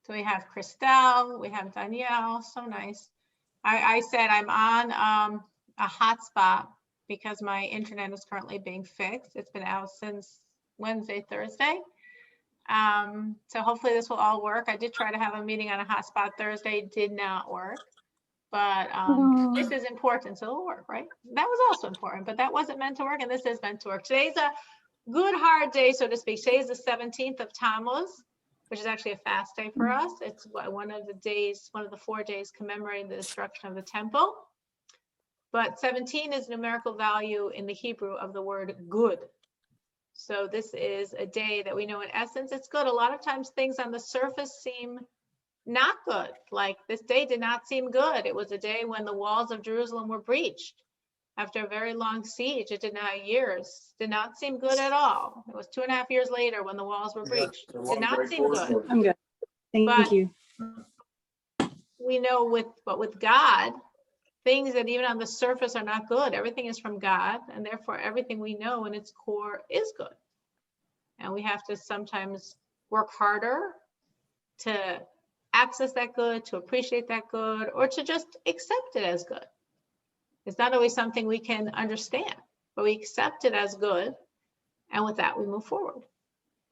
So we have Christelle, we have Danielle, so nice. I said I'm on a hotspot because my internet is currently being fixed. It's been out since Wednesday, Thursday. So hopefully this will all work. I did try to have a meeting on a hotspot Thursday, did not work. But this is important, so it'll work, right? That was also important, but that wasn't meant to work, and this is meant to work. Today's a good hard day, so to speak. Today is the 17th of Tammuz, which is actually a fast day for us. It's one of the 4 days commemorating the destruction of the temple. But 17 is numerical value in the Hebrew of the word good. So this is a day that we know in essence it's good. A lot of times things on the surface seem not good. Like this day did not seem good. It was a day when the walls of Jerusalem were breached. After a very long siege, it did not seem good at all. It was 2.5 years later when the walls were breached. Did not seem good. I'm good. Thank you. We know with God, things that even on the surface are not good. Everything is from God, and therefore everything we know in its core is good. And we have to sometimes work harder to access that good, to appreciate that good, or to just accept it as good. It's not always something we can understand, but we accept it as good. And with that, we move forward.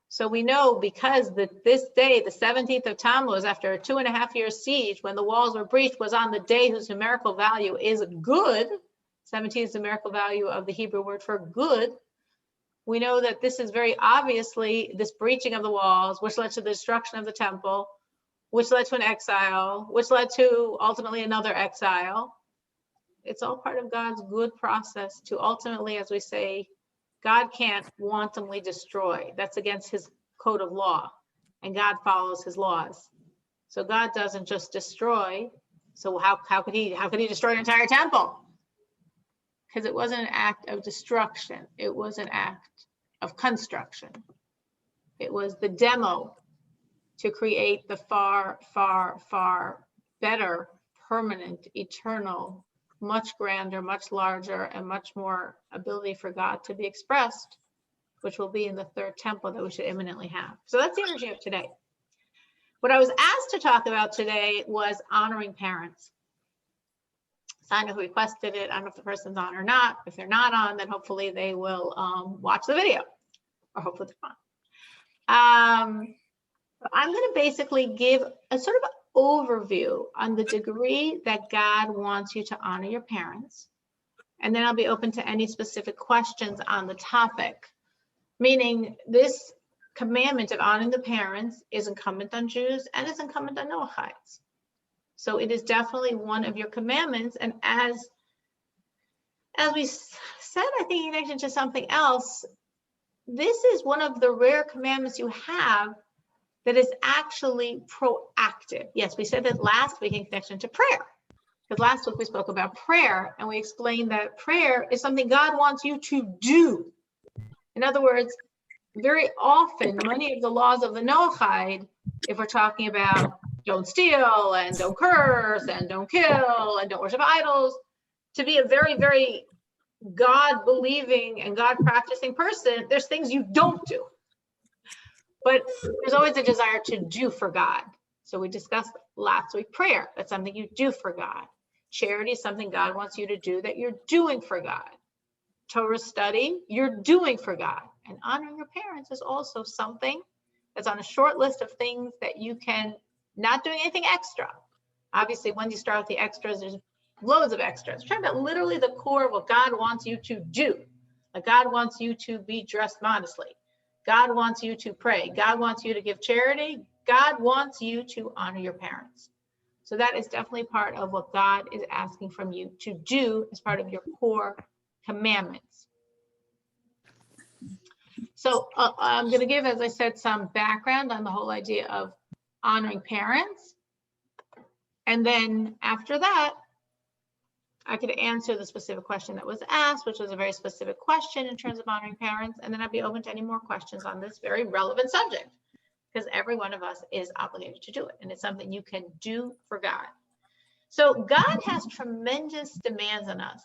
So we know because this day, the 17th of Tammuz, after a 2.5 year siege, when the walls were breached, was on the day whose numerical value is good. 17 is the numerical value of the Hebrew word for good. We know that this is very obviously this breaching of the walls, which led to the destruction of the temple, which led to an exile, which led to ultimately another exile. It's all part of God's good process to ultimately, as we say, God can't wantonly destroy. That's against his code of law, and God follows his laws. So God doesn't just destroy. So how could he destroy an entire temple? Because it wasn't an act of destruction. It was an act of construction. It was the demo to create the far, far, far better, permanent, eternal, much grander, much larger, and much more ability for God to be expressed, which will be in the third temple that we should imminently have. So that's the energy of today. What I was asked to talk about today was honoring parents. Sana who requested it. I don't know if the person's on or not. If they're not on, then hopefully they will watch the video, or hopefully they're on. I'm going to basically give a sort of overview on the degree that God wants you to honor your parents. And then I'll be open to any specific questions on the topic. Meaning this commandment of honoring the parents is incumbent on Jews and is incumbent on Noahides. So it is definitely one of your commandments. And as we said, I think in connection to something else, this is one of the rare commandments you have that is actually proactive. Yes, we said that last week in connection to prayer, because last week we spoke about prayer and we explained that prayer is something God wants you to do. In other words, very often, many of the laws of the Noahide, if we're talking about don't steal and don't curse and don't kill and don't worship idols, to be a very, very God-believing and God-practicing person, there's things you don't do. But there's always a desire to do for God. So we discussed last week prayer. That's something you do for God. Charity is something God wants you to do that you're doing for God. Torah study, you're doing for God. And honoring your parents is also something that's on a short list of things that you can not doing anything extra. Obviously, when you start with the extras, there's loads of extras. We're talking about literally the core of what God wants you to do. Like God wants you to be dressed modestly. God wants you to pray. God wants you to give charity. God wants you to honor your parents. So that is definitely part of what God is asking from you to do as part of your core commandments. So I'm going to give, as I said, some background on the whole idea of honoring parents. And then after that, I could answer the specific question that was asked, which was a very specific question in terms of honoring parents. And then I'd be open to any more questions on this very relevant subject, because every one of us is obligated to do it. And it's something you can do for God. So God has tremendous demands on us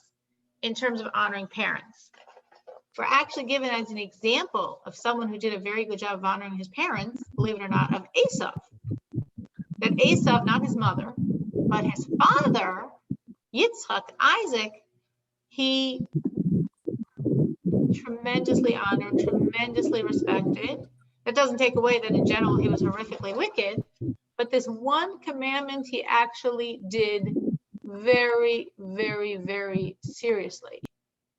in terms of honoring parents. We're actually given as an example of someone who did a very good job of honoring his parents, believe it or not, of Esau. that Esav, not his mother, but his father, Yitzchak, Isaac, he tremendously honored, tremendously respected. That doesn't take away that in general he was horrifically wicked, but this one commandment he actually did very, very, very seriously.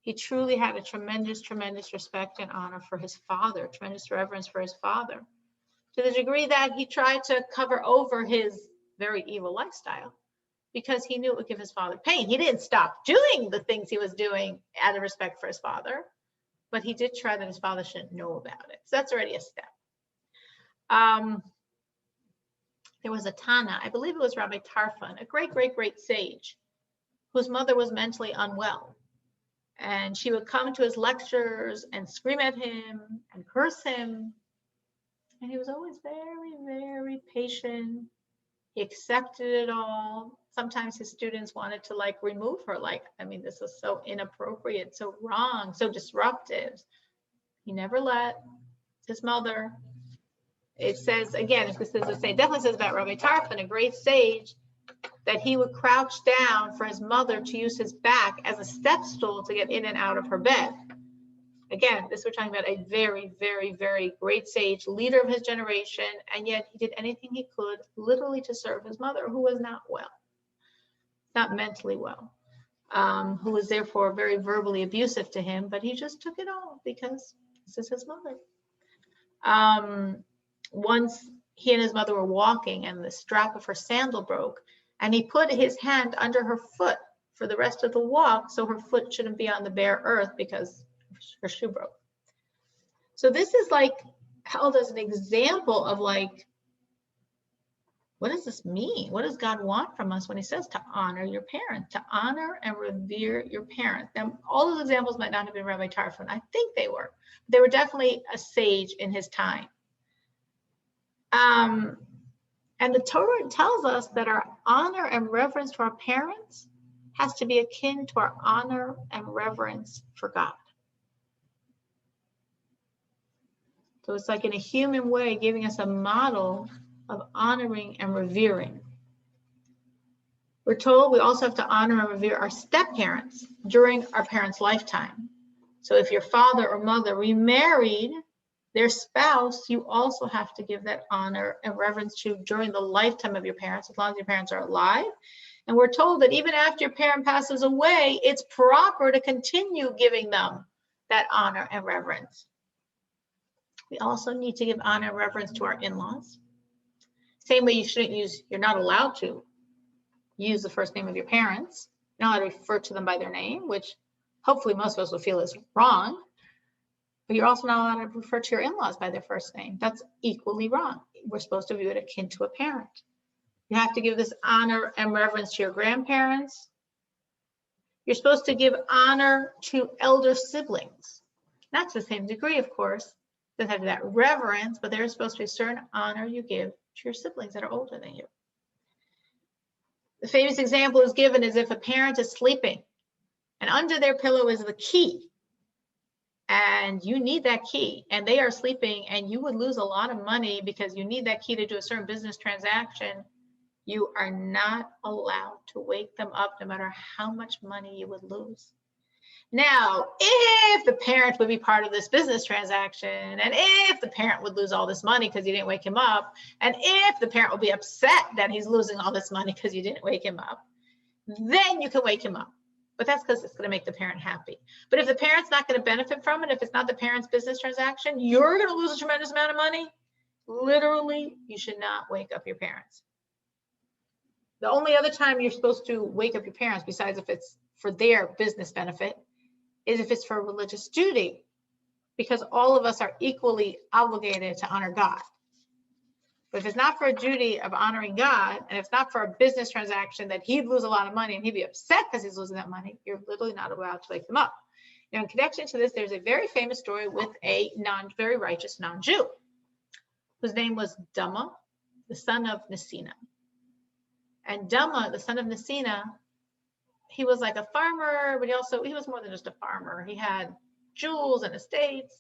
He truly had a tremendous, tremendous respect and honor for his father, tremendous reverence for his father, to the degree that he tried to cover over his very evil lifestyle because he knew it would give his father pain. He didn't stop doing the things he was doing out of respect for his father, but he did try that his father shouldn't know about it. So that's already a step. There was a Tana, I believe it was Rabbi Tarfon, a great, great, great sage, whose mother was mentally unwell. And she would come to his lectures and scream at him and curse him. And he was always very, very patient. He accepted it all. Sometimes his students wanted to like remove her. Like, I mean, this was so inappropriate, so wrong, so disruptive. He never let his mother. It says, again, if this is a say, definitely says about Rabbi Tarfon, a great sage, that he would crouch down for his mother to use his back as a step stool to get in and out of her bed. Again, this we're talking about a very, very, very great sage, leader of his generation, and yet he did anything he could literally to serve his mother, who was not well, not mentally well, who was therefore very verbally abusive to him, but he just took it all because this is his mother. Once he and his mother were walking and the strap of her sandal broke, and he put his hand under her foot for the rest of the walk so her foot shouldn't be on the bare earth because her shoe broke. So this is like held as an example of like, what does this mean? What does God want from us when he says to honor your parent, to honor and revere your parent? Now, all those examples might not have been Rabbi Tarfon. I think they were. They were definitely a sage in his time. And the Torah tells us that our honor and reverence to our parents has to be akin to our honor and reverence for God. So it's like in a human way, giving us a model of honoring and revering. We're told we also have to honor and revere our step-parents during our parents' lifetime. So if your father or mother remarried their spouse, you also have to give that honor and reverence to during the lifetime of your parents, as long as your parents are alive. And we're told that even after your parent passes away, it's proper to continue giving them that honor and reverence. We also need to give honor and reverence to our in-laws. Same way you're not allowed to use the first name of your parents. You're not allowed to refer to them by their name, which hopefully most of us will feel is wrong. But you're also not allowed to refer to your in-laws by their first name. That's equally wrong. We're supposed to view it akin to a parent. You have to give this honor and reverence to your grandparents. You're supposed to give honor to elder siblings. Not to the same degree, of course. Doesn't have that reverence, but there's supposed to be a certain honor you give to your siblings that are older than you. The famous example is given as if a parent is sleeping and under their pillow is the key. And you need that key and they are sleeping and you would lose a lot of money because you need that key to do a certain business transaction. You are not allowed to wake them up no matter how much money you would lose. Now, if the parent would be part of this business transaction and if the parent would lose all this money because you didn't wake him up, and if the parent will be upset that he's losing all this money because you didn't wake him up, then you can wake him up. But that's because it's going to make the parent happy. But if the parent's not going to benefit from it, if it's not the parent's business transaction, you're going to lose a tremendous amount of money. Literally, you should not wake up your parents. The only other time you're supposed to wake up your parents, besides if it's for their business benefit, is if it's for a religious duty, because all of us are equally obligated to honor God. But if it's not for a duty of honoring God, and if it's not for a business transaction that he'd lose a lot of money and he'd be upset because he's losing that money, you're literally not allowed to wake them up. Now, in connection to this, there's a very famous story with a very righteous non-Jew, whose name was Duma, the son of Nesina. And Duma, the son of Nesina, he was like a farmer, but he was more than just a farmer. He had jewels and estates.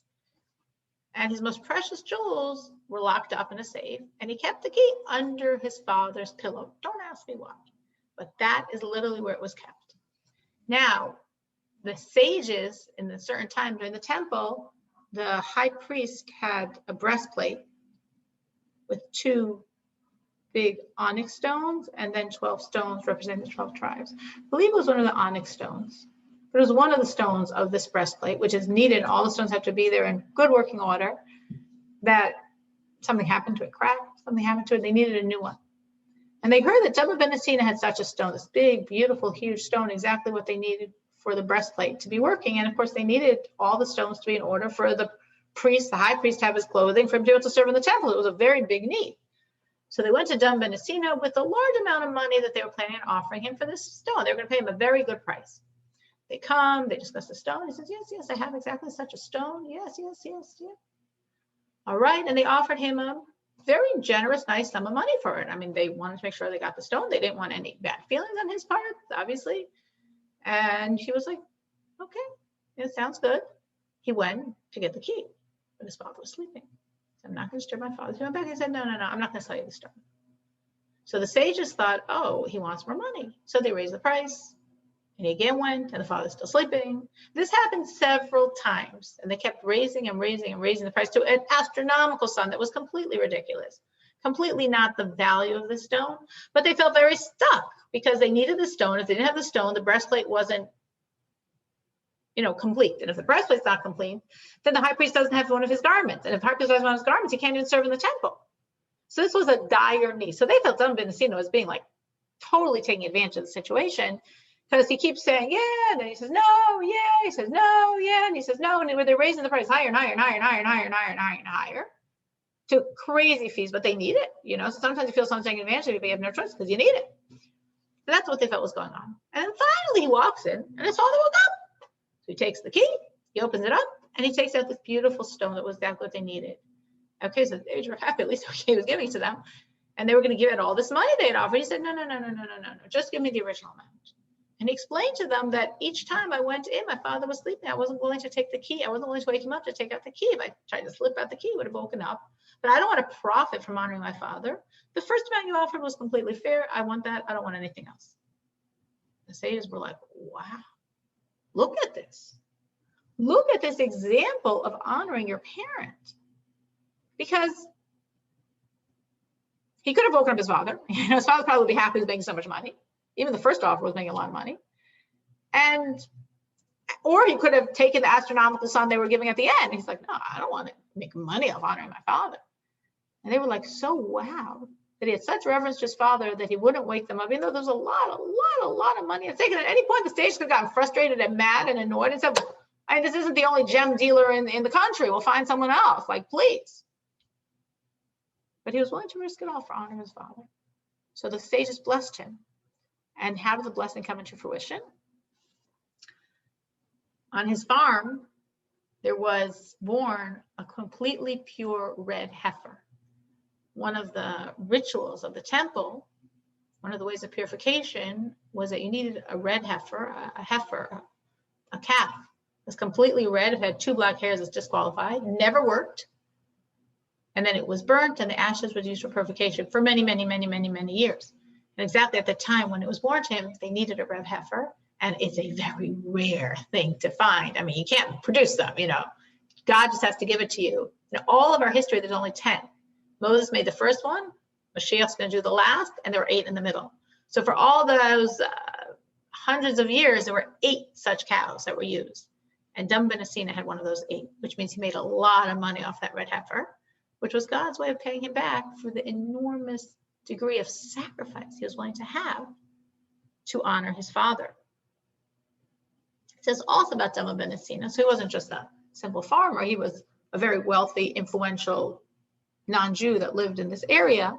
and his most precious jewels were locked up in a safe, and he kept the key under his father's pillow. Don't ask me why, but that is literally where it was kept. Now, the sages in a certain time during the temple, the high priest had a breastplate with 2 big onyx stones and then 12 stones representing the 12 tribes. I believe it was one of the onyx stones. But it was one of the stones of this breastplate, which is needed. All the stones have to be there in good working order. That something happened to it, cracked, something happened to it. They needed a new one. And they heard that Deborah Benessina had such a stone, this big, beautiful, huge stone, exactly what they needed for the breastplate to be working. And of course, they needed all the stones to be in order for the priest, the high priest, to have his clothing, for him to be able to serve in the temple. It was a very big need. So they went to Dun Benessina with a large amount of money that they were planning on offering him for this stone. They were going to pay him a very good price. They come, they discuss the stone. He says, yes, yes, I have exactly such a stone. Yes, yes, yes, yes. All right. And they offered him a very generous, nice sum of money for it. I mean, they wanted to make sure they got the stone. They didn't want any bad feelings on his part, obviously. And he was like, okay, it sounds good. He went to get the key, but his father was sleeping. So I'm not going to disturb my father. He went back and said, no, no, no, I'm not going to sell you the stone. So the sages thought, oh, he wants more money. So they raised the price. And he again went, and the father's still sleeping. This happened several times, and they kept raising and raising and raising the price to an astronomical sum that was completely ridiculous, completely not the value of the stone. But they felt very stuck because they needed the stone. If they didn't have the stone, the breastplate wasn't, complete. And if the breastplate's not complete, then the high priest doesn't have one of his garments. And if the high priest doesn't have his garments, he can't even serve in the temple. So this was a dire need. So they felt Don Benessino was being like totally taking advantage of the situation. Because he keeps saying, yeah, and then he says, no, yeah, he says, no, yeah, and he says, no, and they're raising the price higher and higher and higher and higher and higher and higher and higher and higher to crazy fees, but they need it, So sometimes you feel someone's taking advantage of you, but you have no choice because you need it. So that's what they felt was going on. And then finally he walks in, and his father woke up. So he takes the key, he opens it up, and he takes out this beautiful stone that was exactly what they needed. Okay, so they were happy, at least he was giving to them, and they were going to give it all this money they had offered. He said, no, no, no, no, no, no, no, no, just give me the original amount. And he explained to them that each time I went in, my father was sleeping. I wasn't willing to take the key. I wasn't willing to wake him up to take out the key. If I tried to slip out the key, he would have woken up. But I don't want to profit from honoring my father. The first amount you offered was completely fair. I want that. I don't want anything else. The sages were like, wow, look at this. Look at this example of honoring your parent. Because he could have woken up his father. His father probably would be happy he's making so much money. Even the first offer was making a lot of money. Or he could have taken the astronomical sum they were giving at the end. He's like, no, I don't want to make money off honoring my father. And they were like, so wow, that he had such reverence to his father that he wouldn't wake them up, even though there's a lot of money at stake. And at any point, the stage could have gotten frustrated and mad and annoyed and said, this isn't the only gem dealer in the country. We'll find someone else, like, please. But he was willing to risk it all for honoring his father. So the sages blessed him. And how did the blessing come into fruition? On his farm, there was born a completely pure red heifer. One of the rituals of the temple, one of the ways of purification, was that you needed a red heifer, a calf. It was completely red. If it had 2 black hairs, it's disqualified. Never worked. And then it was burnt, and the ashes was used for purification for many, many, many, many, many years. And exactly at the time when it was born to him, they needed a red heifer. And it's a very rare thing to find. I mean, you can't produce them, God just has to give it to you. In all of our history, there's only 10. Moses made the first one. Mashiach's going to do the last, and there were 8 in the middle. So for all those hundreds of years, there were 8 such cows that were used. And Dun Benessina had one of those 8, which means he made a lot of money off that red heifer, which was God's way of paying him back for the enormous degree of sacrifice he was willing to have to honor his father. It says also about Dun Benessina, so he wasn't just a simple farmer, he was a very wealthy, influential non-Jew that lived in this area.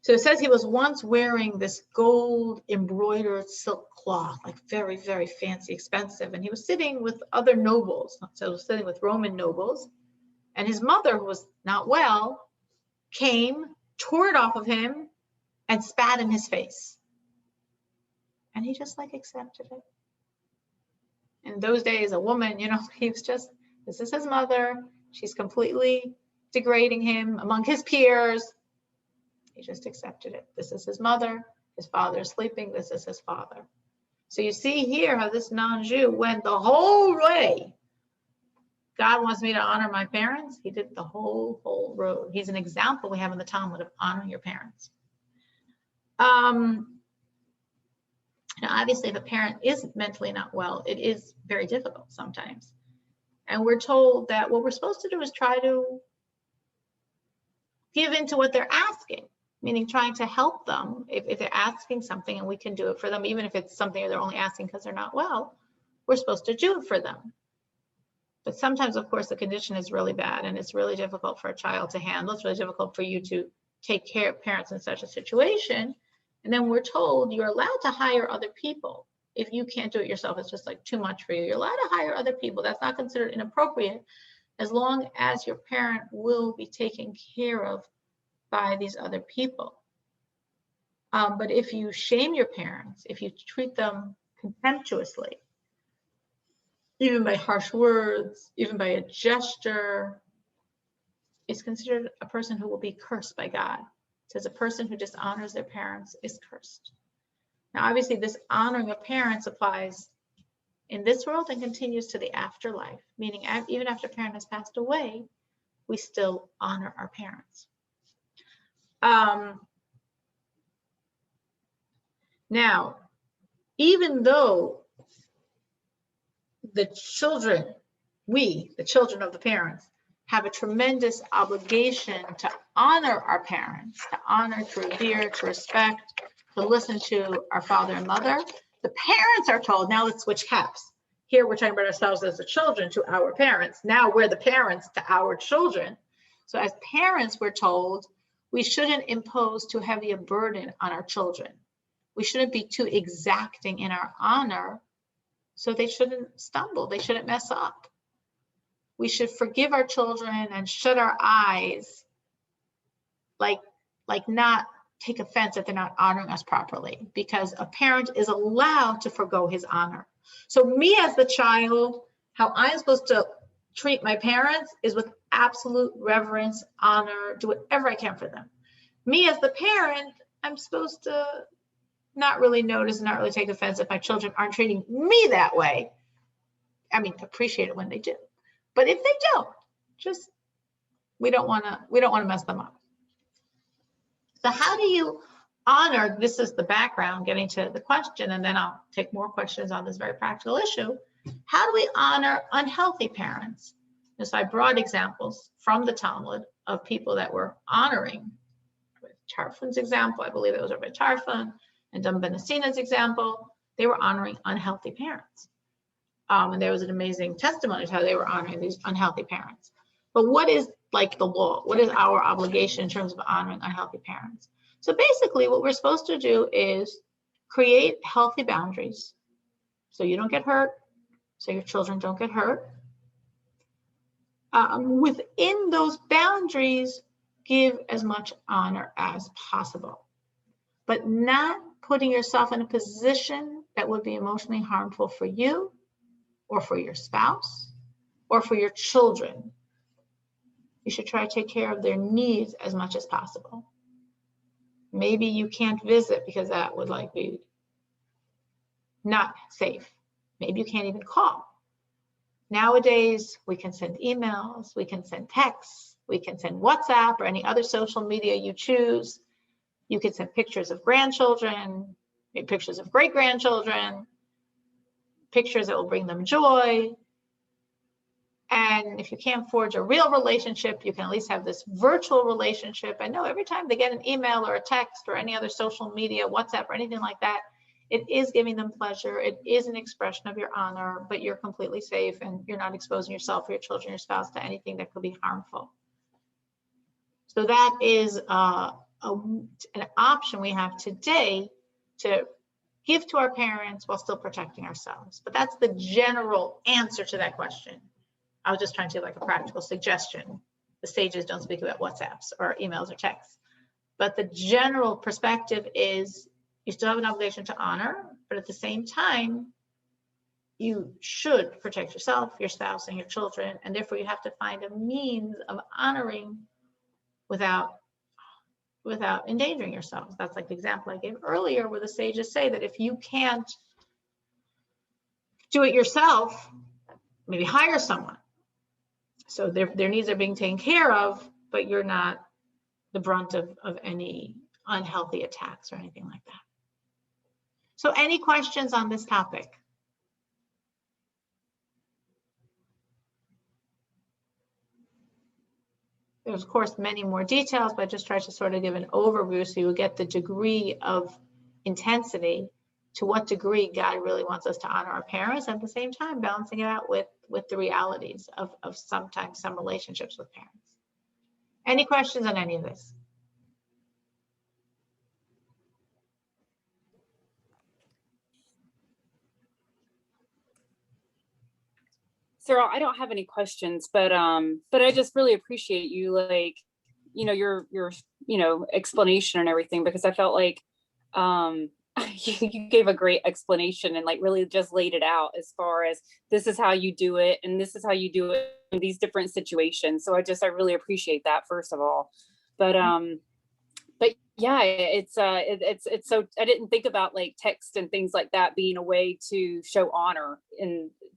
So it says he was once wearing this gold embroidered silk cloth, like very, very fancy, expensive. And he was sitting with other nobles. So he was sitting with Roman nobles. And his mother, who was not well, came, tore it off of him, and spat in his face. And he just accepted it. In those days, a woman, he was just, this is his mother. She's completely degrading him among his peers. He just accepted it. This is his mother. His father is sleeping. This is his father. So you see here how this non-Jew went the whole way. God wants me to honor my parents. He did the whole road. He's an example we have in the Talmud of honoring your parents. Now, obviously, if a parent is mentally not well, it is very difficult sometimes. And we're told that what we're supposed to do is try to give into what they're asking, meaning trying to help them if they're asking something and we can do it for them, even if it's something they're only asking because they're not well, we're supposed to do it for them. But sometimes, of course, the condition is really bad and it's really difficult for a child to handle. It's really difficult for you to take care of parents in such a situation. And then we're told you're allowed to hire other people. If you can't do it yourself, it's just like too much for you. You're allowed to hire other people. That's not considered inappropriate as long as your parent will be taken care of by these other people. But if you shame your parents, if you treat them contemptuously, even by harsh words, even by a gesture, is considered a person who will be cursed by God. It says a person who dishonors their parents is cursed. Now, obviously, this honoring of parents applies in this world and continues to the afterlife, meaning even after a parent has passed away, we still honor our parents. Now, even though the children, the children of the parents, have a tremendous obligation to honor our parents, to honor, to revere, to respect, to listen to our father and mother. The parents are told, now let's switch caps. Here we're talking about ourselves as the children to our parents. Now we're the parents to our children. So as parents, we're told we shouldn't impose too heavy a burden on our children. We shouldn't be too exacting in our honor, so they shouldn't stumble, they shouldn't mess up. We should forgive our children and shut our eyes, like not take offense if they're not honoring us properly, because a parent is allowed to forgo his honor. So me as the child, how I'm supposed to treat my parents is with absolute reverence, honor, do whatever I can for them. Me as the parent, I'm supposed to not really notice, not really take offense if my children aren't treating me that way. I mean, appreciate it when they do. But if they don't, just we don't want to mess them up. So how do you honor? This is the background, getting to the question, and then I'll take more questions on this very practical issue. How do we honor unhealthy parents? And so I brought examples from the Talmud of people that were honoring. Tarfon's example, I believe it was Rabbi Tarfon, and Dam Ben Asina's example, they were honoring unhealthy parents. And there was an amazing testimony of how they were honoring these unhealthy parents. But what is like the law? What is our obligation in terms of honoring unhealthy parents? So basically what we're supposed to do is create healthy boundaries so you don't get hurt, so your children don't get hurt. Within those boundaries, give as much honor as possible, but not putting yourself in a position that would be emotionally harmful for you or for your spouse or for your children. You should try to take care of their needs as much as possible. Maybe you can't visit because that would be not safe. Maybe you can't even call. Nowadays, we can send emails, we can send texts, we can send WhatsApp or any other social media you choose. You can send pictures of grandchildren, pictures of great-grandchildren, pictures that will bring them joy. And if you can't forge a real relationship, you can at least have this virtual relationship. I know every time they get an email or a text or any other social media, WhatsApp or anything like that, it is giving them pleasure. It is an expression of your honor, but you're completely safe and you're not exposing yourself or your children, your spouse to anything that could be harmful. So that is an option we have today to give to our parents while still protecting ourselves. But that's the general answer to that question. I was just trying to give like a practical suggestion. The sages don't speak about WhatsApps or emails or texts. But the general perspective is you still have an obligation to honor, but at the same time, you should protect yourself, your spouse, and your children, and therefore you have to find a means of honoring without endangering yourself. That's like the example I gave earlier, where the sages say that if you can't do it yourself, maybe hire someone. So their needs are being taken care of, but you're not the brunt of any unhealthy attacks or anything like that. So any questions on this topic? There's, of course, many more details, but I just tried to sort of give an overview so you will get the degree of intensity, to what degree God really wants us to honor our parents, and at the same time balancing it out with the realities of sometimes some relationships with parents. Any questions on any of this? Sarah, I don't have any questions, but I just really appreciate you, like, your explanation and everything, because I felt like you gave a great explanation and like really just laid it out as far as this is how you do it and this is how you do it in these different situations. So I really appreciate that, first of all. But yeah, it's so, I didn't think about like text and things like that being a way to show honor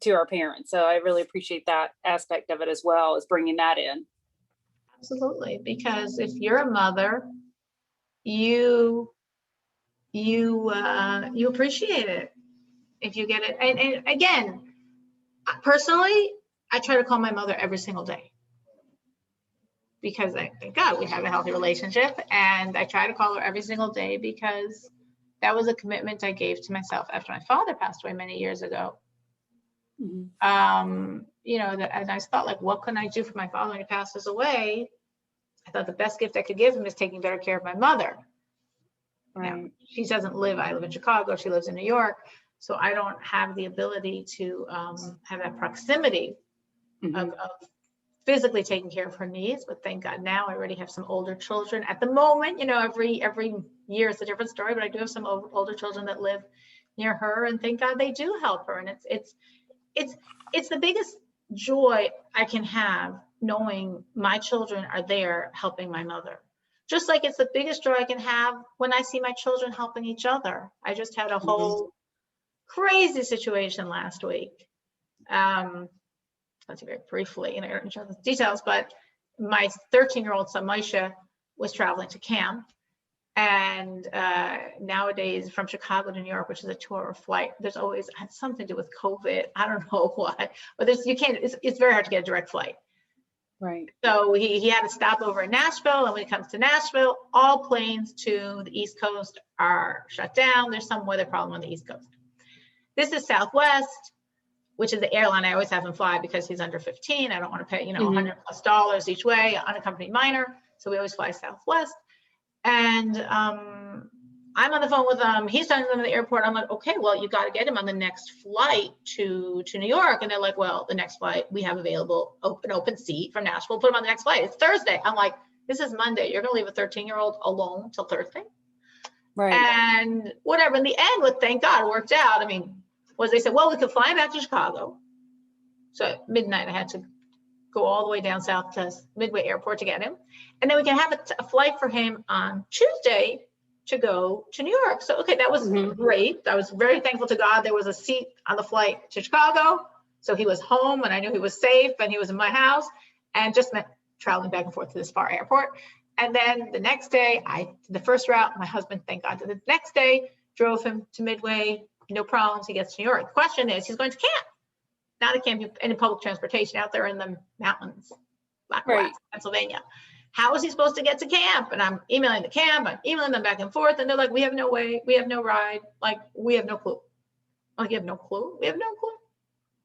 to our parents. So I really appreciate that aspect of it as well, as bringing that in. Absolutely, because if you're a mother, you appreciate it if you get it. And again, personally, I try to call my mother every single day, because thank God we have a healthy relationship, and I try to call her every single day because that was a commitment I gave to myself after my father passed away many years ago. Mm-hmm. And I thought, like, what can I do for my father when he passes away? I thought the best gift I could give him is taking better care of my mother. Right. Now, she doesn't live, I live in Chicago, she lives in New York, so I don't have the ability to have that proximity of physically taking care of her needs. But thank God now I already have some older children. At the moment, every year is a different story, but I do have some older children that live near her, and thank God they do help her. And it's the biggest joy I can have, knowing my children are there helping my mother. Just like it's the biggest joy I can have when I see my children helping each other. I just had a whole crazy situation last week. Let's see, very briefly, in the details, but my 13-year-old son, Maisha, was traveling to camp. And nowadays, from Chicago to New York, which is a 2-hour flight, there's always something to do with COVID. I don't know why, but it's very hard to get a direct flight. Right. So he had to stop over in Nashville, and when he comes to Nashville, all planes to the East Coast are shut down. There's some weather problem on the East Coast. This is Southwest, which is the airline I always have him fly because he's under 15. I don't want to pay, $100+ each way, unaccompanied minor. So we always fly Southwest. And I'm on the phone with him. He's talking to them at the airport. I'm like, okay, well, you got to get him on the next flight to New York. And they're like, well, the next flight we have available, open seat from Nashville. Put him on the next flight. It's Thursday. I'm like, this is Monday. You're going to leave a 13-year-old alone till Thursday? Right. And whatever. In the end, thank God, it worked out. I mean, they said, well, we could fly back to Chicago. So at midnight, I had to go all the way down south to Midway Airport to get him. And then we can have a flight for him on Tuesday to go to New York. So, okay, that was great. I was very thankful to God. There was a seat on the flight to Chicago. So he was home, and I knew he was safe, and he was in my house, and just meant traveling back and forth to this far airport. And then the next day, the first route, my husband, thank God, did the next day, drove him to Midway, no problems. He gets to New York. The question is, he's going to camp. Not a camp, any public transportation out there in the mountains, Pennsylvania. How is he supposed to get to camp? And I'm emailing the camp, I'm emailing them back and forth, and they're like, we have no way, we have no ride, like, we have no clue. I'm like, you have no clue? We have no clue.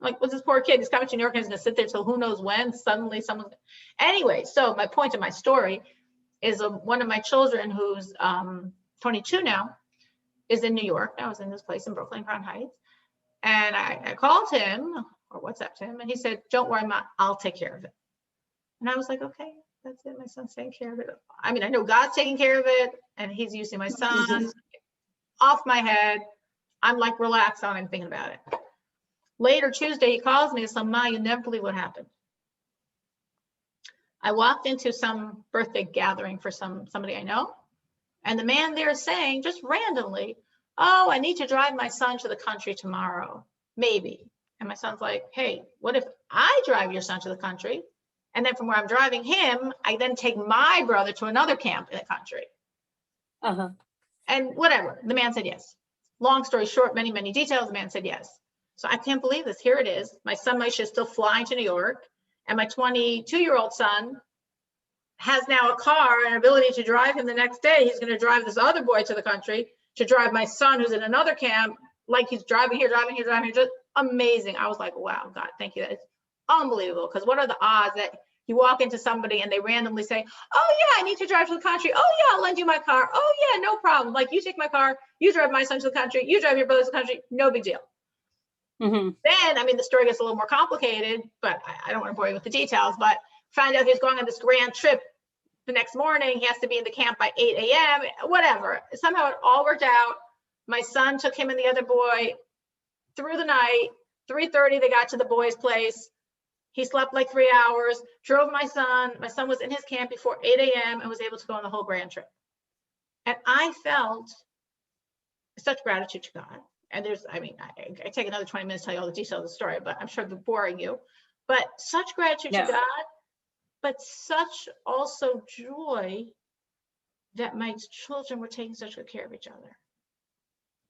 I'm like, what's this poor kid? He's coming to New York and he's gonna sit there till who knows when, suddenly someone's, anyway, so my point of my story is one of my children who's 22 now is in New York. I was in this place in Brooklyn, Crown Heights. And I called him or WhatsApped him, and he said, don't worry, Ma, I'll take care of it. And I was like, okay, that's it. My son's taking care of it. I mean, I know God's taking care of it, and he's using my son off my head. I'm like relaxed on and thinking about it. Later Tuesday, he calls me and says, Ma, you never believe what happened. I walked into some birthday gathering for somebody I know, and the man there is saying, just randomly, oh, I need to drive my son to the country tomorrow, maybe. And my son's like, hey, what if I drive your son to the country? And then from where I'm driving him, I then take my brother to another camp in the country. Uh-huh. And whatever, the man said yes. Long story short, many, many details, the man said yes. So I can't believe this. Here it is. My son Moshe is still flying to New York, and my 22-year-old son has now a car and ability to drive him the next day. He's going to drive this other boy to the country to drive my son who's in another camp, like he's driving here, just amazing. I was like, wow, God, thank you. That is unbelievable. Because what are the odds that you walk into somebody and they randomly say, oh yeah, I need to drive to the country. Oh yeah, I'll lend you my car. Oh yeah, no problem. Like, you take my car, you drive my son to the country, you drive your brother to the country, no big deal. Mm-hmm. Then, I mean, the story gets a little more complicated, but I don't want to bore you with the details, but find out he's going on this grand trip the next morning. He has to be in the camp by 8 a.m., whatever. Somehow it all worked out. My son took him and the other boy through the night. 3:30, they got to the boy's place. He slept like 3 hours, drove my son. My son was in his camp before 8 a.m. and was able to go on the whole grand trip. And I felt such gratitude to God. And there's, I mean, I take another 20 minutes to tell you all the details of the story, but I'm sure they're boring you. But such gratitude to God, but such also joy that my children were taking such good care of each other.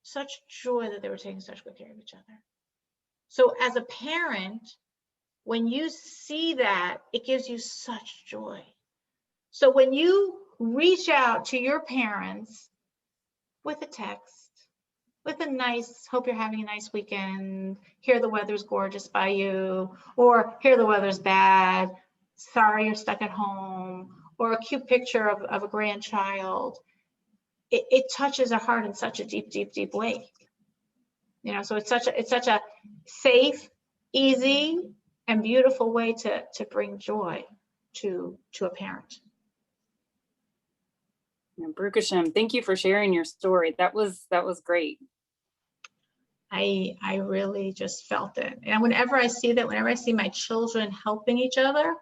Such joy that they were taking such good care of each other. So as a parent, when you see that, it gives you such joy. So when you reach out to your parents with a text, with a nice, hope you're having a nice weekend, here the weather's gorgeous by you, or here the weather's bad, sorry you're stuck at home, or a cute picture of a grandchild, it touches our heart in such a deep, deep, deep way. You know, so it's such a safe, easy, and beautiful way to bring joy to a parent. Baruch Hashem, thank you for sharing your story. That was great. I really just felt it. And whenever I see that, whenever I see my children helping each other,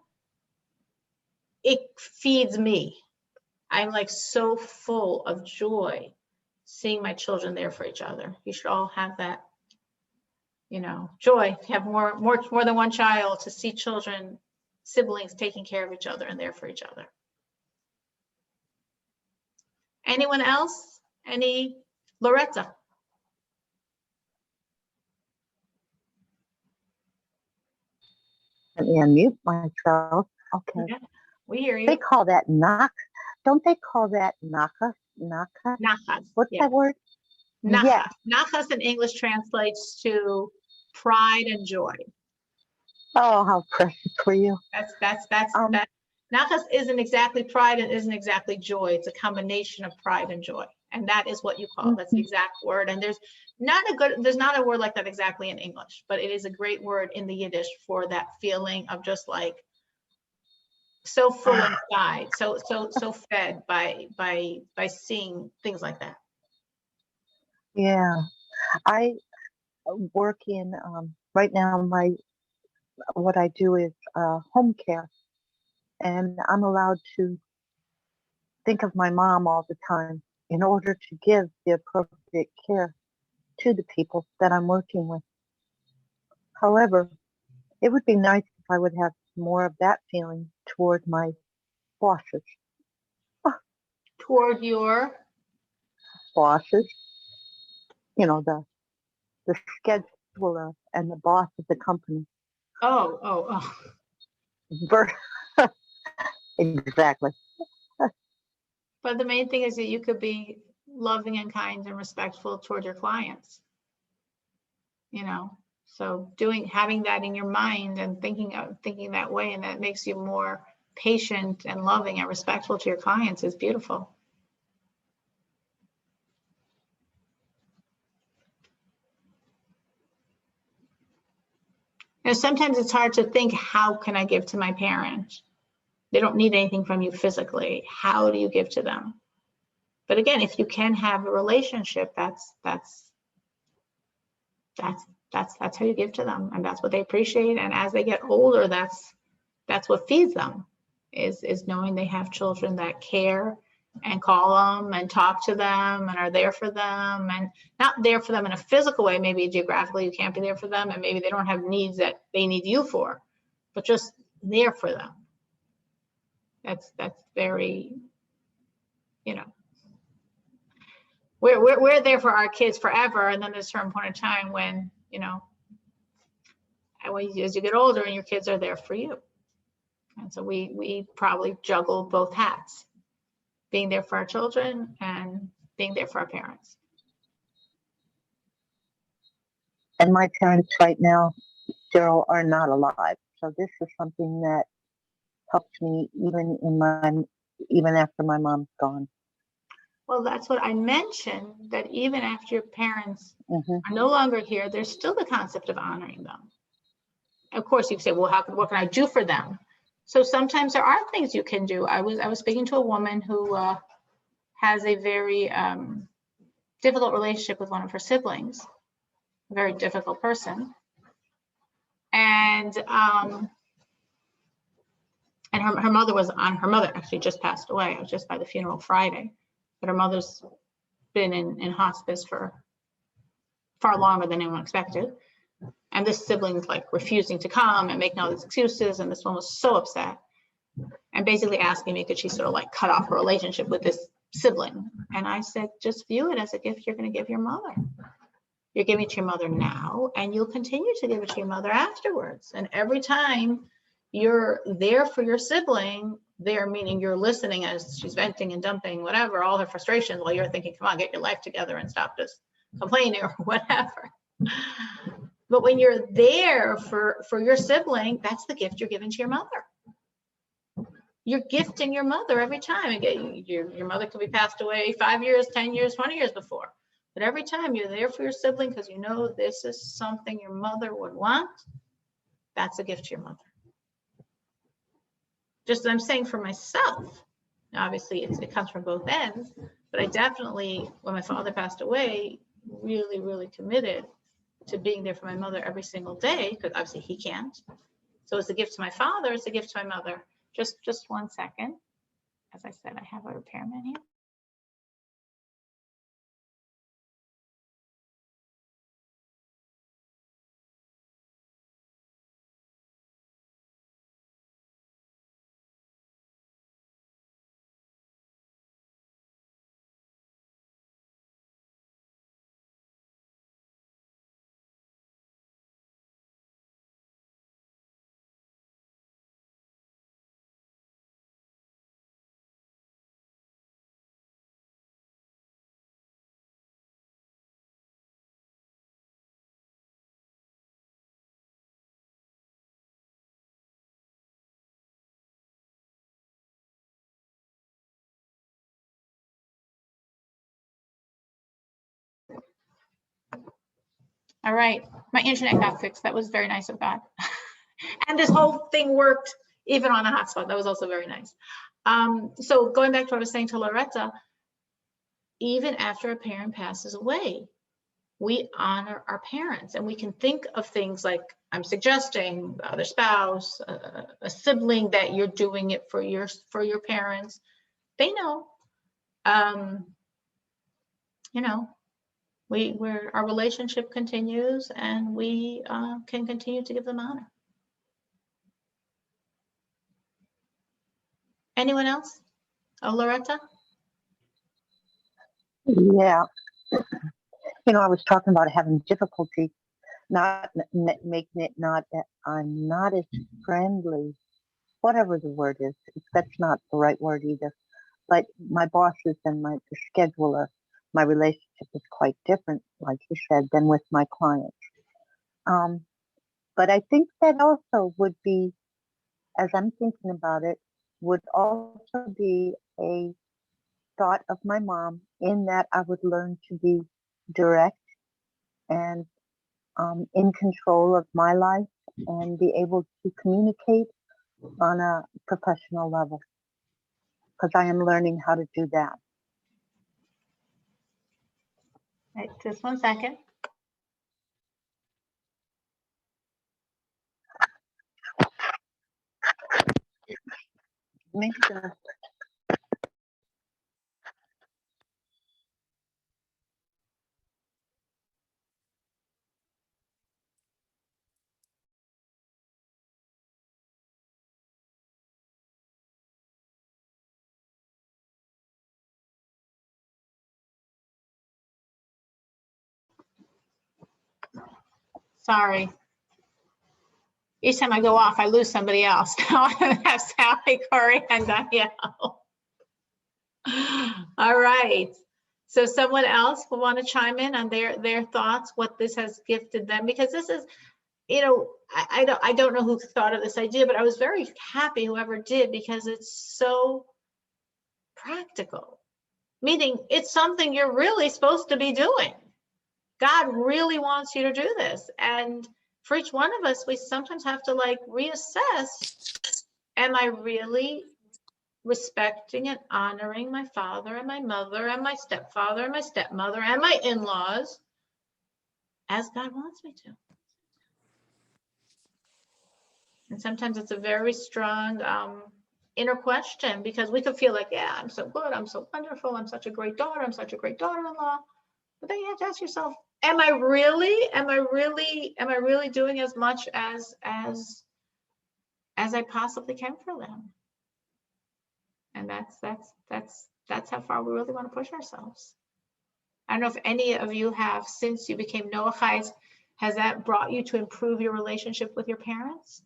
it feeds me. I'm like so full of joy seeing my children there for each other. You should all have that, you know, joy. Have more than one child, to see children, siblings taking care of each other and there for each other. Anyone else? Any? Loretta? Let me unmute myself. Okay. Yeah, we hear you. They call that knock. Don't they call that naka? Naka? Nachas. What's Yeah. that word? Nachas. Yeah. Nachas in English translates to pride and joy. Oh, how precious for you. That's Nachas isn't exactly pride and isn't exactly joy. It's a combination of pride and joy. And that is what you call, that's the exact word. And there's not a word like that exactly in English, but it is a great word in the Yiddish for that feeling of just like so full inside, so fed by seeing things like that. Yeah. I work in, right now, what I do is home care. And I'm allowed to think of my mom all the time in order to give the appropriate care to the people that I'm working with. However, it would be nice if I would have more of that feeling toward my bosses. Toward your Bosses, you know, the scheduler and the boss of the company. oh. Exactly. But the main thing is that you could be loving and kind and respectful toward your clients. You know, so having that in your mind and thinking that way, and that makes you more patient and loving and respectful to your clients is beautiful. Now, sometimes it's hard to think, how can I give to my parent? They don't need anything from you physically. How do you give to them? But again, if you can have a relationship, that's That's how you give to them, and that's what they appreciate. And as they get older, that's what feeds them, is knowing they have children that care and call them and talk to them and are there for them, and not there for them in a physical way. Maybe geographically you can't be there for them, and maybe they don't have needs that they need you for, but just there for them. That's very, you know, we're there for our kids forever, and then there's a certain point in time when, you know, as you get older and your kids are there for you. And so we probably juggle both hats, being there for our children and being there for our parents. And my parents right now, Daryl, are not alive. So this is something that helps me even after my mom's gone. Well, that's what I mentioned, that even after your parents Mm-hmm. are no longer here, there's still the concept of honoring them. Of course, you can say, well, what can I do for them? So sometimes there are things you can do. I was speaking to a woman who has a very difficult relationship with one of her siblings, a very difficult person. And her mother her mother actually just passed away. I was just by the funeral Friday, but her mother's been in hospice for far longer than anyone expected. And this sibling's like refusing to come and making all these excuses. And this one was so upset and basically asking me, could she sort of like cut off her relationship with this sibling? And I said, just view it as a gift you're going to give your mother. You're giving it to your mother now, and you'll continue to give it to your mother afterwards. And every time you're there for your sibling, there meaning you're listening as she's venting and dumping whatever, all her frustrations, while you're thinking, come on, get your life together and stop just complaining or whatever. But when you're there for your sibling, that's the gift you're giving to your mother. You're gifting your mother every time. Again, your mother could be passed away 5 years, 10 years, 20 years before. But every time you're there for your sibling because you know this is something your mother would want, that's a gift to your mother. Just as I'm saying for myself, now obviously it comes from both ends, but I definitely, when my father passed away, really, really committed to being there for my mother every single day, because obviously he can't. So it's a gift to my father, it's a gift to my mother. Just 1 second. As I said, I have a repairman here. All right, my internet got fixed. That was very nice of God. And this whole thing worked even on a hotspot. That was also very nice. So going back to what I was saying to Loretta, even after a parent passes away, we honor our parents, and we can think of things like I'm suggesting their spouse, a sibling, that you're doing it for your parents. They know, you know, our relationship continues, and we can continue to give them honor. Anyone else? Oh, Loretta? Yeah. You know, I was talking about having difficulty not making it I'm not as friendly, whatever the word is. That's not the right word either. But my bosses and the scheduler, my relationship is quite different, like you said, than with my clients. But I think that also would be, as I'm thinking about it, would also be a thought of my mom, in that I would learn to be direct and in control of my life and be able to communicate on a professional level, because I am learning how to do that. Right, just 1 second. maybe the Sorry. Each time I go off, I lose somebody else. Now I have Sally, Corey, and Danielle. All right. So someone else will want to chime in on their thoughts, what this has gifted them, because this is, you know, I don't know who thought of this idea, but I was very happy whoever did, because it's so practical. Meaning it's something you're really supposed to be doing. God really wants you to do this. And for each one of us, we sometimes have to like reassess, am I really respecting and honoring my father and my mother and my stepfather and my stepmother and my in-laws as God wants me to? And sometimes it's a very strong inner question, because we could feel like, yeah, I'm so good, I'm so wonderful, I'm such a great daughter, I'm such a great daughter-in-law. But then you have to ask yourself, am I really doing as much as I possibly can for them? And that's how far we really want to push ourselves. I don't know if any of you have, since you became Noahides, has that brought you to improve your relationship with your parents?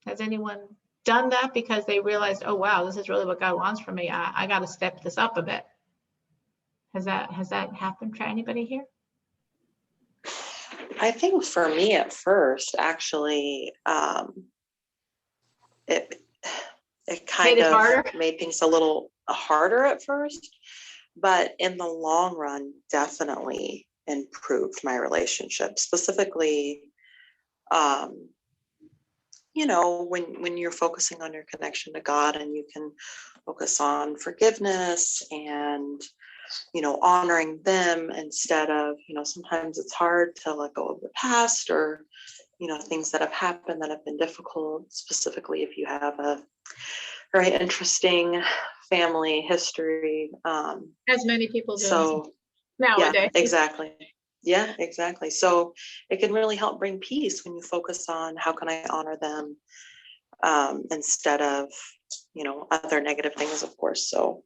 Has anyone done that because they realized, oh wow, this is really what God wants from me, I got to step this up a bit? Has that happened to anybody here? I think for me at first, actually, it kind of harder? made things a little harder at first, but in the long run, definitely improved my relationship. Specifically, you know, when you're focusing on your connection to God, and you can focus on forgiveness and, you know, honoring them instead of, you know, sometimes it's hard to let go of the past, or, you know, things that have happened that have been difficult, specifically if you have a very interesting family history. As many people do. So nowadays. yeah, exactly. Yeah, exactly. So it can really help bring peace when you focus on how can I honor them, instead of, you know, other negative things, of course. So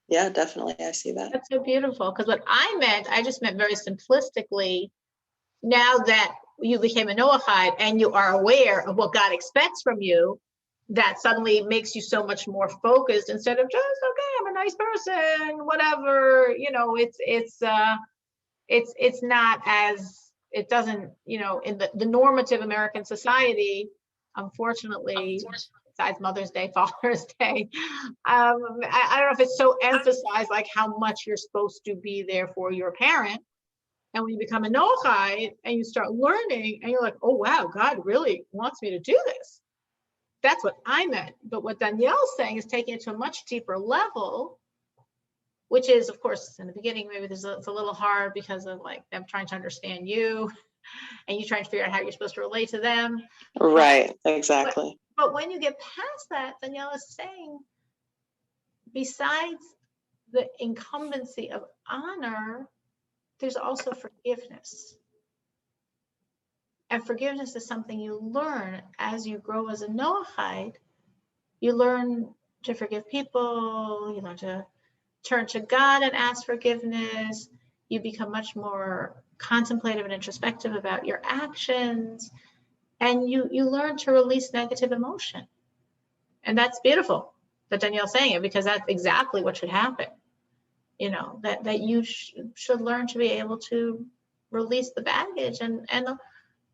yeah, definitely, I see that. That's so beautiful, because what I just meant very simplistically, now that you became a Noahide and you are aware of what God expects from you, that suddenly makes you so much more focused, instead of just, okay, I'm a nice person, whatever, you know, it's not as, it doesn't, you know, in the normative American society, unfortunately, besides Mother's Day, Father's Day, I don't know if it's so emphasized, like how much you're supposed to be there for your parent. And when you become a Noahide and you start learning, and you're like, oh wow, God really wants me to do this. That's what I meant. But what Danielle's saying is taking it to a much deeper level, which is, of course, in the beginning, maybe it's a little hard because of like them trying to understand you, and you trying to figure out how you're supposed to relate to them. Right, exactly. But when you get past that, Danielle is saying, besides the incumbency of honor, there's also forgiveness. And forgiveness is something you learn as you grow as a Noahide. You learn to forgive people, you learn to turn to God and ask forgiveness. You become much more contemplative and introspective about your actions. And you learn to release negative emotion. And that's beautiful that Danielle's saying it, because that's exactly what should happen. You know, that you should learn to be able to release the baggage. And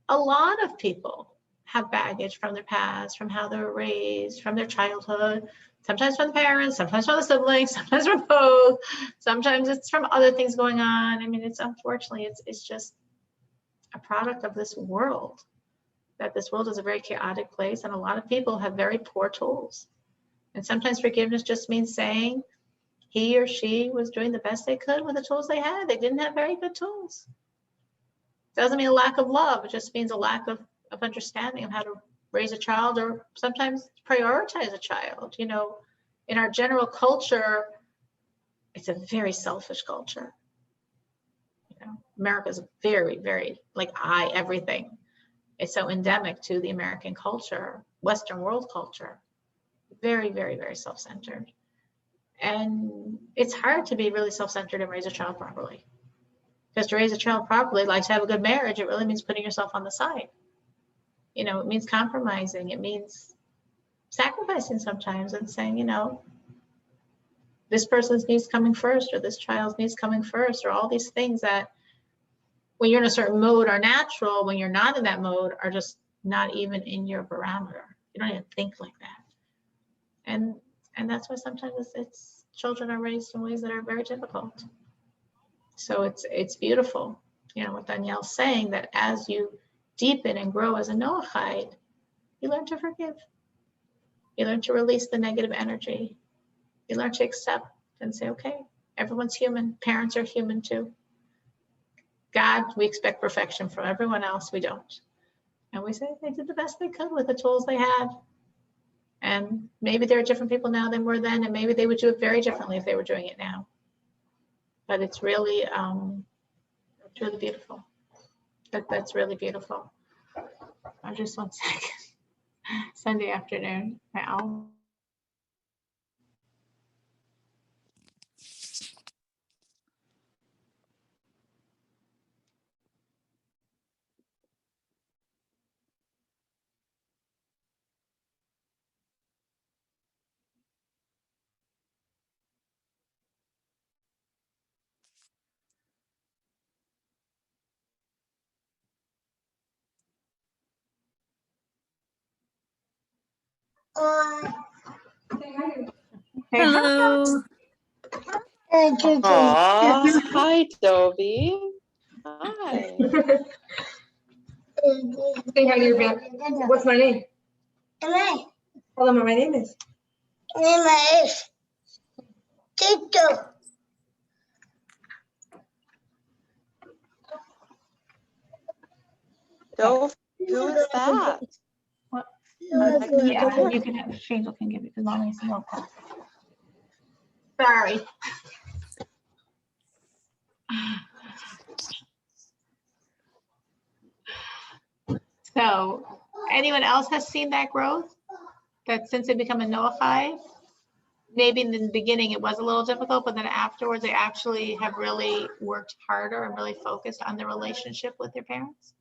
a lot of people have baggage from their past, from how they were raised, from their childhood, sometimes from the parents, sometimes from the siblings, sometimes from both, sometimes it's from other things going on. I mean, it's unfortunately, it's just a product of this world, that this world is a very chaotic place, and a lot of people have very poor tools. And sometimes forgiveness just means saying he or she was doing the best they could with the tools they had. They didn't have very good tools. Doesn't mean a lack of love. It just means a lack of understanding of how to raise a child or sometimes prioritize a child. You know, in our general culture, it's a very selfish culture. You know, America's very, very like everything. It's so endemic to the American culture, Western world culture. Very, very, very self-centered. And it's hard to be really self-centered and raise a child properly. Because to raise a child properly, like to have a good marriage, it really means putting yourself on the side. You know, it means compromising. It means sacrificing sometimes and saying, you know, this person's needs coming first, or this child's needs coming first, or all these things that when you're in a certain mode are natural, when you're not in that mode are just not even in your barometer. You don't even think like that. And that's why sometimes it's children are raised in ways that are very difficult. So it's beautiful, you know, what Danielle's saying, that as you deepen and grow as a Noahide, you learn to forgive. You learn to release the negative energy. You learn to accept and say, okay, everyone's human. Parents are human too. God, we expect perfection from everyone else. We don't. And we say they did the best they could with the tools they had. And maybe there are different people now than were then, and maybe they would do it very differently if they were doing it now. But it's really beautiful. That's really beautiful. Just 1 second. Sunday afternoon. Now. Hello. Aw, hi, Dobie. Hi. Say hi to your back. What's my name? Tell them what my name is. Name is Tito. Dove, who is that? What? Like, Yeah, you can have Shangel can give it because mommy needs to know. Sorry. So, anyone else has seen that growth? That since they become a Noahide, maybe in the beginning it was a little difficult, but then afterwards they actually have really worked harder and really focused on the relationship with their parents?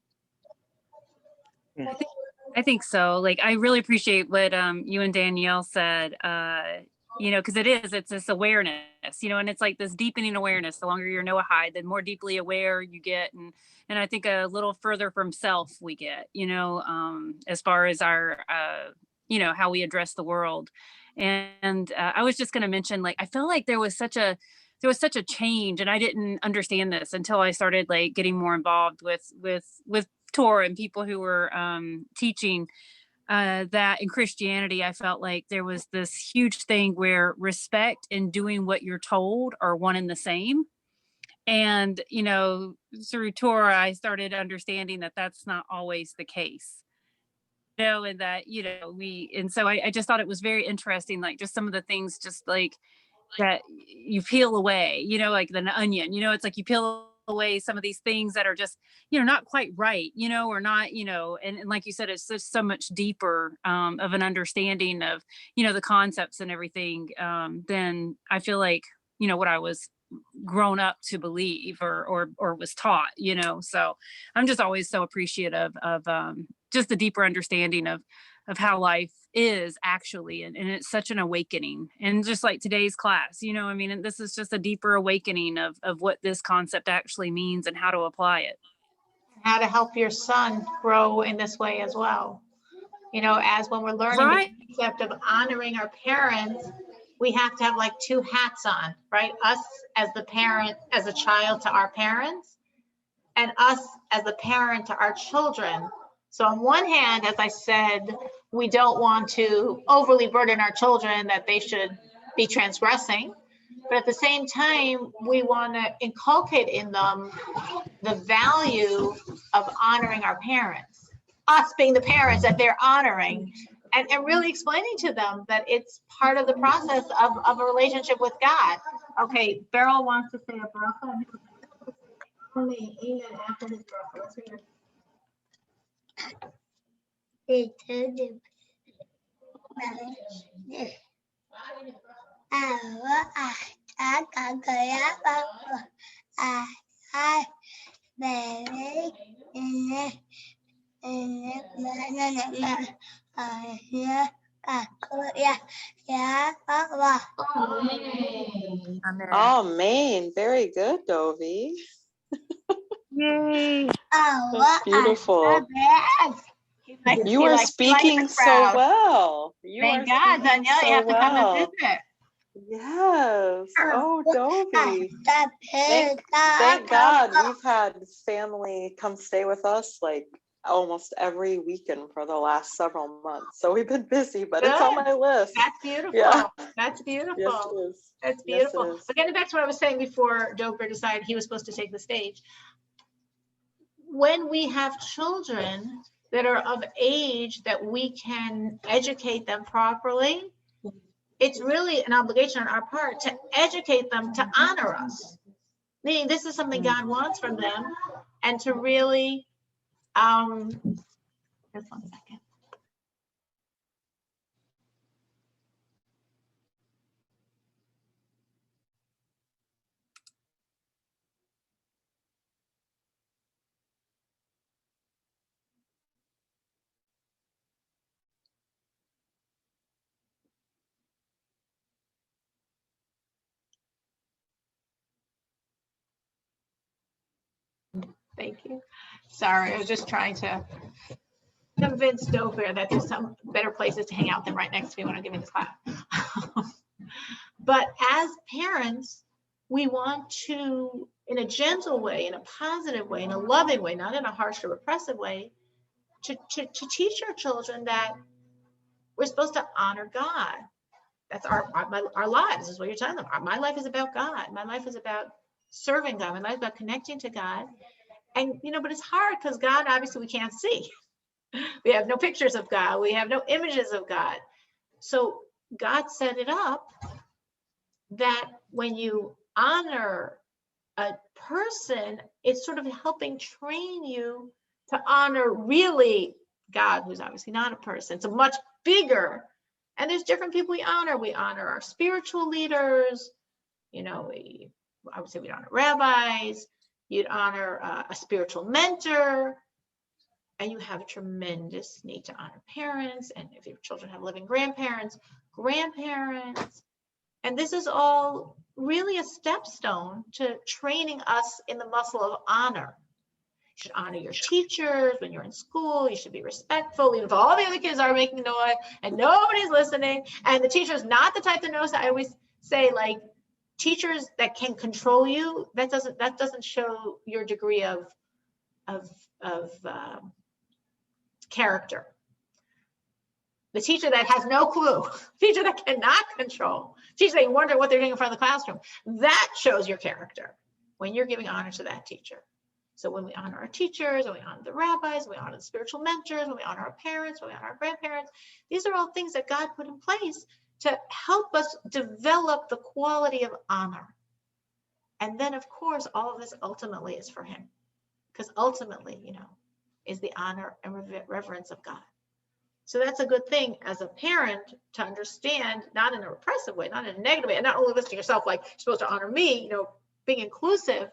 I think so. Like, I really appreciate what you and Danielle said, you know, because it's this awareness, you know, and it's like this deepening awareness. The longer you're Noahide, the more deeply aware you get. And I think a little further from self we get, you know, as far as our, you know, how we address the world. And I was just going to mention, like, I feel like there was such a change, and I didn't understand this until I started like getting more involved with Torah and people who were teaching that in Christianity. I felt like there was this huge thing where respect and doing what you're told are one and the same. And, you know, through Torah, I started understanding that that's not always the case. You know, and that, you know, and so I just thought it was very interesting, like just some of the things just like that you peel away, you know, like the onion, you know, it's like you peel away some of these things that are just, you know, not quite right, you know, or not, you know, and like you said, it's just so much deeper of an understanding of, you know, the concepts and everything than I feel like, you know, what I was grown up to believe or was taught, you know. So I'm just always so appreciative of just the deeper understanding of how life is actually, and it's such an awakening. And just like today's class, you know, I mean, this is just a deeper awakening of what this concept actually means and how to apply it. How to help your son grow in this way as well. You know, as when we're learning Right. the concept of honoring our parents, we have to have like two hats on, right? Us as the parent, as a child to our parents, and us as the parent to our children. So on one hand, as I said, we don't want to overly burden our children that they should be transgressing. But at the same time, we want to inculcate in them the value of honoring our parents, us being the parents that they're honoring, and really explaining to them that it's part of the process of a relationship with God. Okay, Beryl wants to say a bracha. Amen after his bracha. Let's read it. Amen. Very good, Dovi. Yay. That's beautiful. You are He likes speaking the so crowd. well. You Thank are God, speaking Danielle, you so have to come and well. visit. Yes. Oh, Dovi. Thank God we've had family come stay with us like almost every weekend for the last several months. So we've been busy, but it's on Good. my list. That's beautiful. Yeah. That's beautiful. Yes, it is. That's Yes, it beautiful. is. But getting back to what I was saying before Dover decided he was supposed to take the stage. When we have children that are of age that we can educate them properly, it's really an obligation on our part to educate them to honor us. Meaning this is something God wants from them, and to really, just 1 second. Thank you. Sorry, I was just trying to convince Dover that there's some better places to hang out than right next to me when I'm giving this class. But as parents, we want to, in a gentle way, in a positive way, in a loving way, not in a harsh or repressive way, to teach our children that we're supposed to honor God. That's our lives, is what you're telling them. My life is about God. My life is about serving God. My life is about connecting to God. And, but it's hard because God, obviously, we can't see. We have no pictures of God. We have no images of God. So God set it up that when you honor a person, it's sort of helping train you to honor really God, who's obviously not a person. It's a much bigger, and there's different people we honor. We honor our spiritual leaders. I would say we'd honor rabbis. You'd honor a spiritual mentor. And you have a tremendous need to honor parents. And if your children have living grandparents. And this is all really a stepstone to training us in the muscle of honor. You should honor your teachers when you're in school. You should be respectful, even if all the other kids are making noise and nobody's listening. And the teacher's not the type that knows. I always say, like, teachers that can control you, that doesn't show your degree of character. The teacher that has no clue, teacher that cannot control, teacher that you wonder what they're doing in front of the classroom, that shows your character when you're giving honor to that teacher. So when we honor our teachers, and we honor the rabbis, we honor the spiritual mentors, when we honor our parents, when we honor our grandparents, these are all things that God put in place to help us develop the quality of honor. And then, of course, all of this ultimately is for Him, because ultimately, is the honor and reverence of God. So that's a good thing as a parent to understand, not in a repressive way, not in a negative way, and not only listen to yourself like you're supposed to honor me, being inclusive,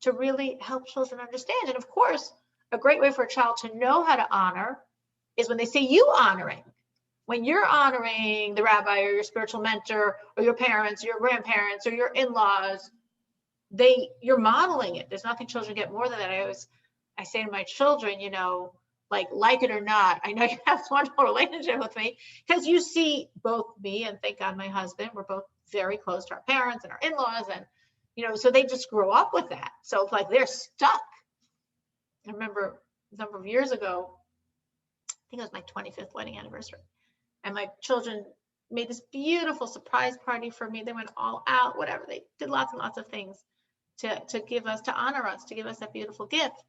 to really help children understand. And of course, a great way for a child to know how to honor is when they see you honoring. When you're honoring the rabbi or your spiritual mentor or your parents, or your grandparents, or your in-laws, you're modeling it. There's nothing children get more than that. I say to my children, like it or not, I know you have this wonderful relationship with me because you see both me and, thank God, my husband. We're both very close to our parents and our in-laws, and so they just grow up with that. So it's like they're stuck. I remember a number of years ago, I think it was my 25th wedding anniversary, and my children made this beautiful surprise party for me. They went all out, whatever. They did lots and lots of things to give us, to honor us, to give us that beautiful gift.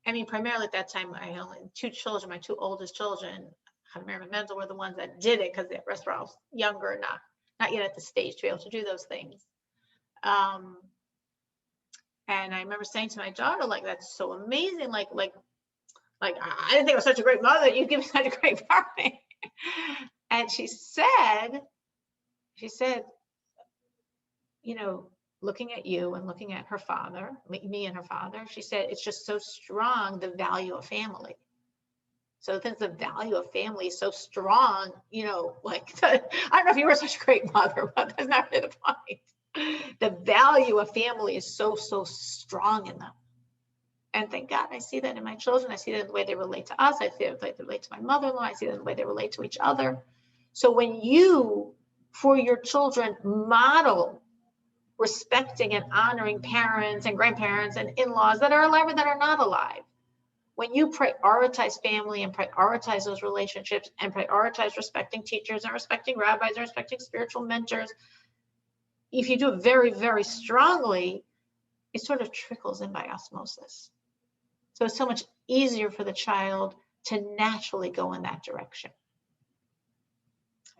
I mean, primarily at that time, I only had 2 children, my 2 oldest children, Mary and Menzel, were the ones that did it because the rest were all younger, not yet at the stage to be able to do those things. And I remember saying to my daughter, like, that's so amazing. Like I didn't think I was such a great mother. You give me such a great party. And she said, you know, looking at you and looking at her father, me and her father, she said, it's just so strong, the value of family. So since the value of family is so strong, you know, like, I don't know if you were such a great mother, but that's not really the point. The value of family is so strong in them. And thank God I see that in my children. I see that in the way they relate to us. I see that the way they relate to my mother-in-law. I see that in the way they relate to each other. So when you, for your children, model respecting and honoring parents and grandparents and in-laws that are alive or that are not alive, when you prioritize family and prioritize those relationships and prioritize respecting teachers and respecting rabbis and respecting spiritual mentors, if you do it very, very strongly, it sort of trickles in by osmosis. So it's so much easier for the child to naturally go in that direction.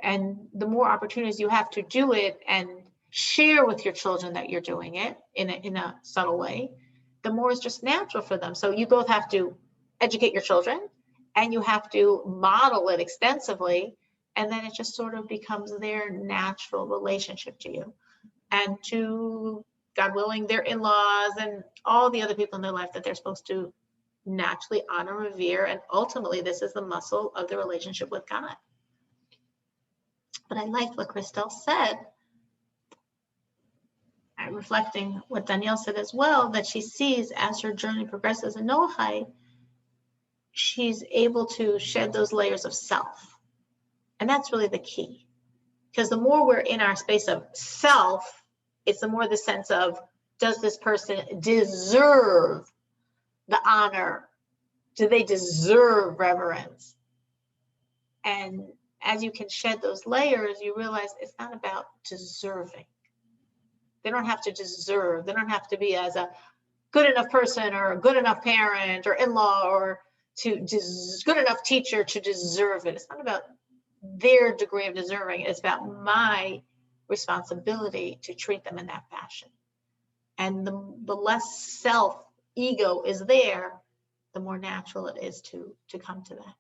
And the more opportunities you have to do it and share with your children that you're doing it in a subtle way, the more it's just natural for them. So you both have to educate your children and you have to model it extensively. And then it just sort of becomes their natural relationship to you and to, God willing, their in-laws and all the other people in their life that they're supposed to naturally honor, revere, and ultimately this is the muscle of the relationship with God. But I liked what Christelle said. I'm reflecting what Danielle said as well, that she sees as her journey progresses in Noahide, she's able to shed those layers of self. And that's really the key. Because the more we're in our space of self, it's the more the sense of, does this person deserve the honor? Do they deserve reverence? And as you can shed those layers, you realize it's not about deserving. They don't have to deserve. They don't have to be as a good enough person or a good enough parent or in-law or good enough teacher to deserve it. It's not about their degree of deserving. It's about my responsibility to treat them in that fashion. And the less self-ego is there, the more natural it is to come to that.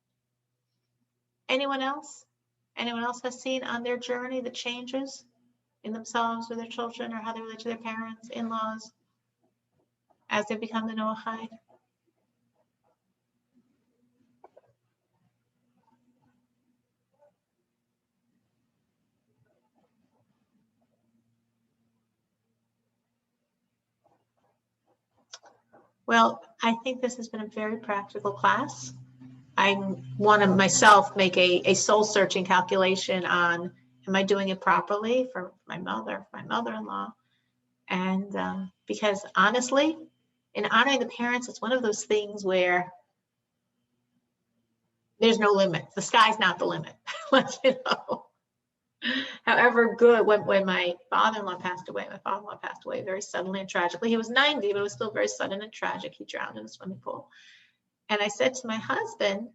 Anyone else? Anyone else has seen on their journey the changes in themselves or their children or how they relate to their parents, in-laws, as they become the Noahide? Well, I think this has been a very practical class. I want to myself make a soul searching calculation on, am I doing it properly for my mother, my mother-in-law? And because honestly, in honoring the parents, it's one of those things where there's no limit. The sky's not the limit. You know. However good, when my father-in-law passed away, very suddenly and tragically. He was 90, but it was still very sudden and tragic. He drowned in a swimming pool. And I said to my husband,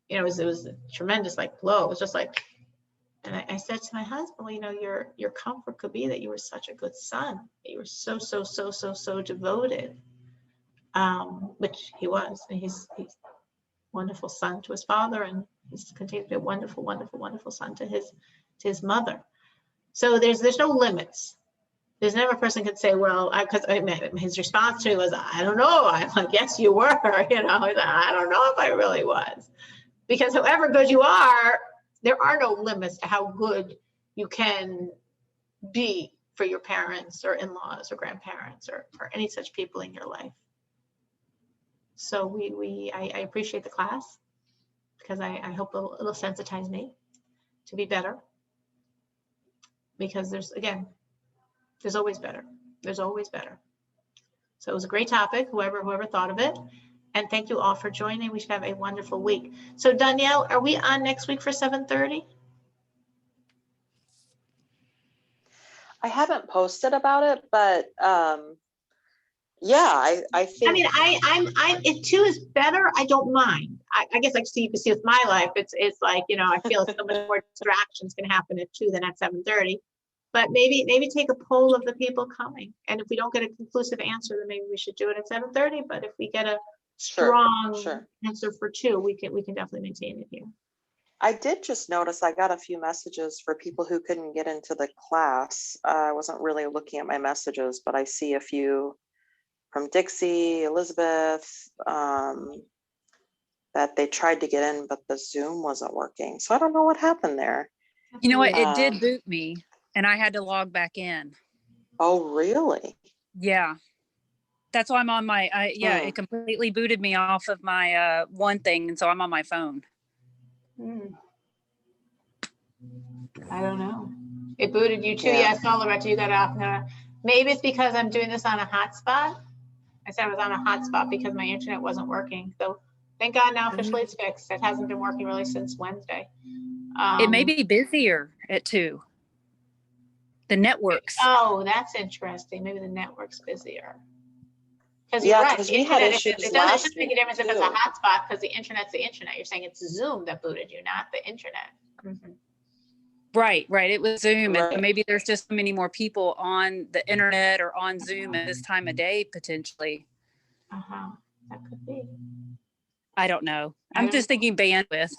you know, it was a tremendous blow. It was just like, and I said to my husband, well, you know, your comfort could be that you were such a good son. That you were so devoted, which he was. And he's a wonderful son to his father, and he's continued to be a wonderful son to his mother. So there's no limits. There's never a person could say, well, because his response to me was, I don't know. I'm like, yes, you were. You know, I don't know if I really was. Because however good you are, there are no limits to how good you can be for your parents or in-laws or grandparents or any such people in your life. So I appreciate the class because I hope it'll sensitize me to be better. Because there's always better. There's always better. So it was a great topic, whoever thought of it. And thank you all for joining. We should have a wonderful week. So Danielle, are we on next week for 7:30? I haven't posted about it, but Yeah, I think. I mean, if 2 is better, I don't mind. I guess like, so you can see with my life, it's like, you know, I feel so much more distractions can happen at 2 than at 7:30. But maybe take a poll of the people coming. And if we don't get a conclusive answer, then maybe we should do it at 7:30. But if we get a strong sure. answer for 2, we can definitely maintain it here. I did just notice I got a few messages for people who couldn't get into the class. I wasn't really looking at my messages, but I see a few from Dixie, Elizabeth, that they tried to get in, but the Zoom wasn't working. So I don't know what happened there. You know what? It Um, did boot me and I had to log back in. Oh, really? Yeah. That's why I'm on my, it completely booted me off of my one thing. And so I'm on my phone. I don't know. It booted you too. Yeah. Yeah, I saw Loretta, you got off. No, maybe it's because I'm doing this on a hotspot. I said I was on a hotspot because my internet wasn't working. So thank God now officially it's fixed. It hasn't been working really since Wednesday. It may be busier at 2. The networks. Oh, that's interesting. Maybe the network's busier. Because Yeah, you're right. 'cause we had Internet, issues it last doesn't make a week, difference if it's a too. hotspot because the internet's the internet. You're saying it's Zoom that booted you, not the internet. Right. It was Zoom. Right. And maybe there's just so many more people on the internet or on Zoom at this time of day, potentially. That could be. I don't know. I'm just thinking bandwidth.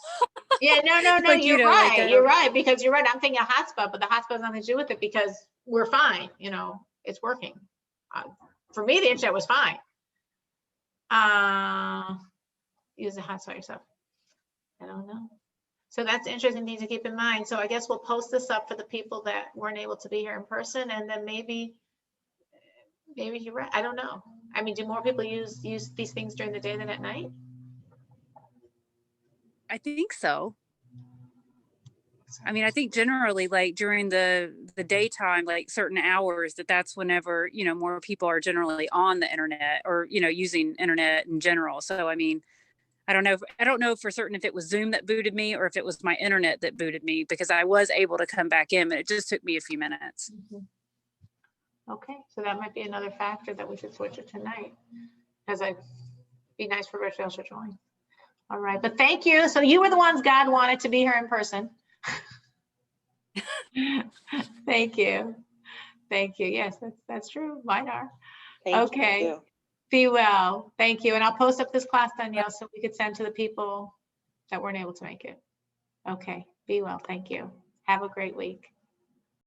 Yeah, no, Like, you're you know, right. like, You're right, because you're right. I'm thinking a hotspot, but the hotspot has nothing to do with it because we're fine. You know, it's working. For me, the internet was fine. Use the hotspot yourself. I don't know. So that's interesting thing to keep in mind. So I guess we'll post this up for the people that weren't able to be here in person, and then maybe you're right. I don't know. I mean, do more people use these things during the day than at night? I think so. I mean, I think generally like during the daytime, like certain hours, that's whenever, you know, more people are generally on the internet or, you know, using internet in general. So, I mean, I don't know for certain if it was Zoom that booted me or if it was my internet that booted me, because I was able to come back in, but it just took me a few minutes. Okay, so that might be another factor that we should switch it tonight, because it'd be nice for Rachel to join. All right, but thank you. So you were the ones God wanted to be here in person. Thank you. Yes, that's true. Mine are. Thank you. Be well. Thank you. And I'll post up this class, Danielle, so we could send to the people that weren't able to make it. Okay. Be well. Thank you. Have a great week.